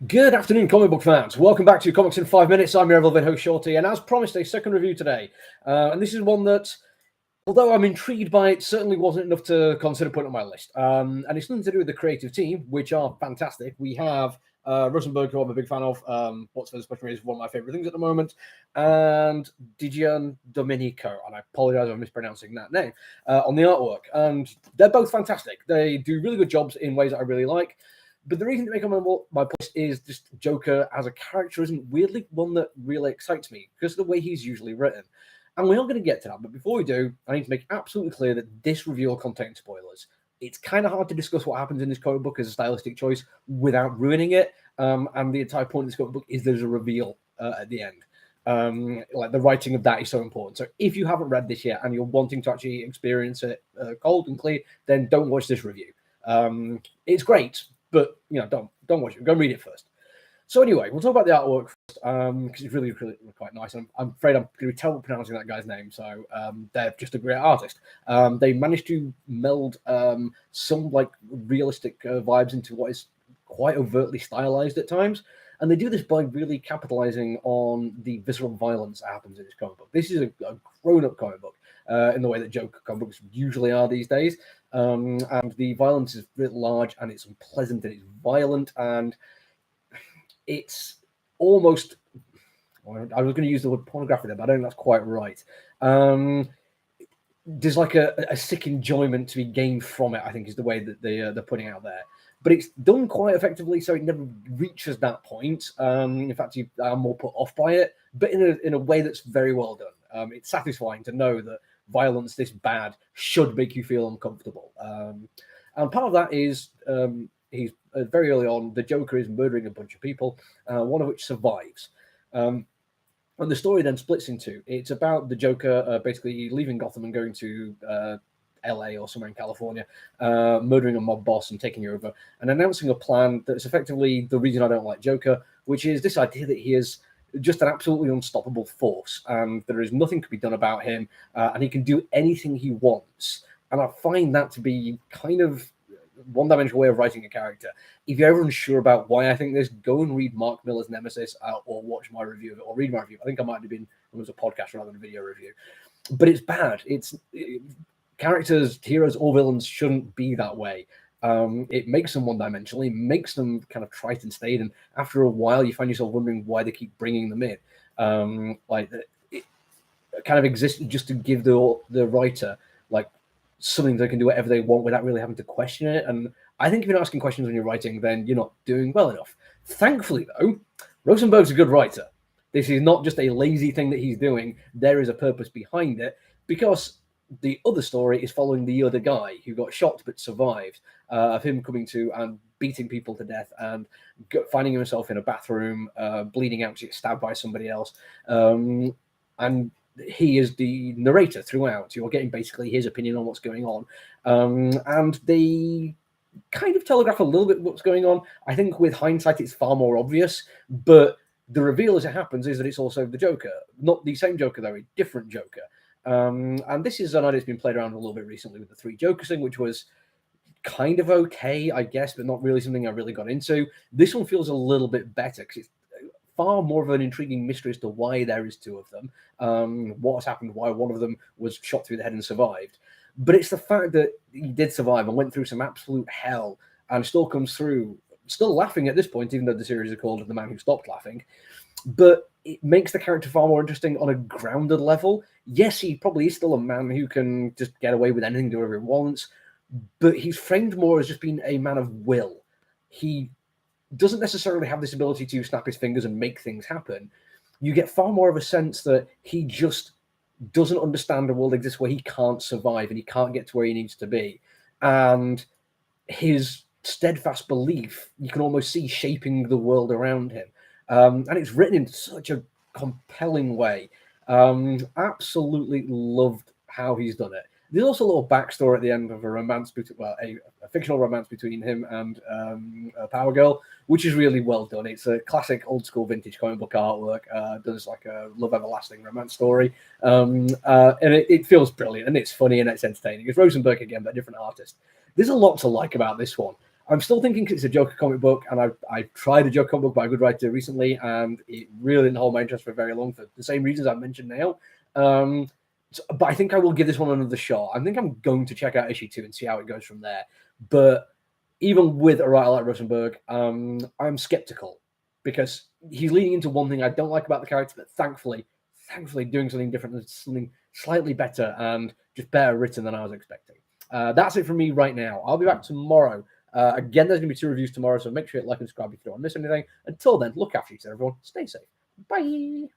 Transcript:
Good afternoon, comic book fans. Welcome back to Comics in 5 Minutes. I'm your Evelyn host, Shorty, and as promised, a second review today. And this is one that, although I'm intrigued by it, certainly wasn't enough to consider putting on my list. And it's nothing to do with the creative team, which are fantastic. We have Rosenberg, who I'm a big fan of. What's for the Special is one of my favorite things at the moment. And Didion Domenico, and I apologize if I'm mispronouncing that name, on the artwork. And they're both fantastic. They do really good jobs in ways that I really like. But the reason to make on my point is just Joker as a character isn't weirdly one that really excites me because of the way he's usually written. And we're not going to get to that. But before we do, I need to make absolutely clear that this review will contain spoilers. It's kind of hard to discuss what happens in this comic book as a stylistic choice without ruining it. And the entire point of this comic book is there's a reveal at the end. Like the writing of that is so important. So if you haven't read this yet and you're wanting to actually experience it cold and clear, then don't watch this review. It's great. But don't watch it. Go and read it first. So anyway, we'll talk about the artwork first because it's really, really quite nice. And I'm afraid I'm going to be terrible pronouncing that guy's name. So they're just a great artist. They managed to meld some like realistic vibes into what is quite overtly stylized at times. And they do this by really capitalizing on the visceral violence that happens in this comic book. This is a grown-up comic book in the way that Joker comic books usually are these days. And the violence is really large and it's unpleasant and it's violent and it's almost, I was going to use the word pornographic there, but I don't think that's quite right. There's like a sick enjoyment to be gained from it, I think is the way that they're putting out there. But it's done quite effectively, so it never reaches that point. In fact, you are more put off by it, but in a way that's very well done. It's satisfying to know that violence this bad should make you feel uncomfortable. And part of that is he's very early on, the Joker is murdering a bunch of people, one of which survives. And the story then splits into, it's about the Joker basically leaving Gotham and going to LA or somewhere in California, murdering a mob boss and taking over, and announcing a plan that's effectively the reason I don't like Joker, which is this idea that he is just an absolutely unstoppable force, and there is nothing to be done about him, and he can do anything he wants. And I find that to be kind of one-dimensional way of writing a character. If you're ever unsure about why I think this, go and read Mark Miller's Nemesis, or watch my review of it, or read my review. I think I might have been, it was a podcast rather than a video review. But it's bad. Characters, heroes, or villains shouldn't be that way. It makes them one-dimensional. It makes them kind of trite and staid, and after a while, you find yourself wondering why they keep bringing them in. It kind of exists just to give the writer like something they can do whatever they want without really having to question it. And I think if you're not asking questions when you're writing, then you're not doing well enough. Thankfully, though, Rosenberg's a good writer. This is not just a lazy thing that he's doing. There is a purpose behind it, because the other story is following the other guy who got shot but survived, of him coming to and beating people to death and finding himself in a bathroom, bleeding out to get stabbed by somebody else. And he is the narrator throughout. You're getting basically his opinion on what's going on. And they kind of telegraph a little bit what's going on. I think with hindsight, it's far more obvious, but the reveal as it happens is that it's also the Joker. Not the same Joker, though, a different Joker. And this is an idea that's been played around a little bit recently with the Three Jokers thing, which was kind of okay, I guess, but not really something I really got into. This one feels a little bit better because it's far more of an intriguing mystery as to why there is two of them, what has happened, why one of them was shot through the head and survived. But it's the fact that he did survive and went through some absolute hell and still comes through, still laughing at this point, even though the series is called The Man Who Stopped Laughing. But it makes the character far more interesting on a grounded level. Yes, he probably is still a man who can just get away with anything, do whatever he wants, but he's framed more as just being a man of will. He doesn't necessarily have this ability to snap his fingers and make things happen. You get far more of a sense that he just doesn't understand a world exists where he can't survive and he can't get to where he needs to be. And his steadfast belief, you can almost see shaping the world around him. And it's written in such a compelling way. Absolutely loved how he's done it. There's also a little backstory at the end of a romance between, well, a fictional romance between him and a Power Girl, which is really well done. It's a classic old school vintage comic book artwork. Does like a love everlasting romance story, and it feels brilliant and it's funny and it's entertaining. It's Rosenberg again, but a different artist. There's a lot to like about this one. I'm still thinking it's a Joker comic book, and I've tried a Joker comic book by a good writer recently, and it really didn't hold my interest for very long for the same reasons I mentioned now. But I think I will give this one another shot. I think I'm going to check out issue 2 and see how it goes from there. But even with a writer like Rosenberg, I'm skeptical because he's leaning into one thing I don't like about the character, but thankfully doing something different, something slightly better and just better written than I was expecting. That's it from me right now. I'll be back tomorrow. Again, there's going to be 2 reviews tomorrow, so make sure you like and subscribe if you don't want to miss anything. Until then, look after each other, everyone. Stay safe. Bye.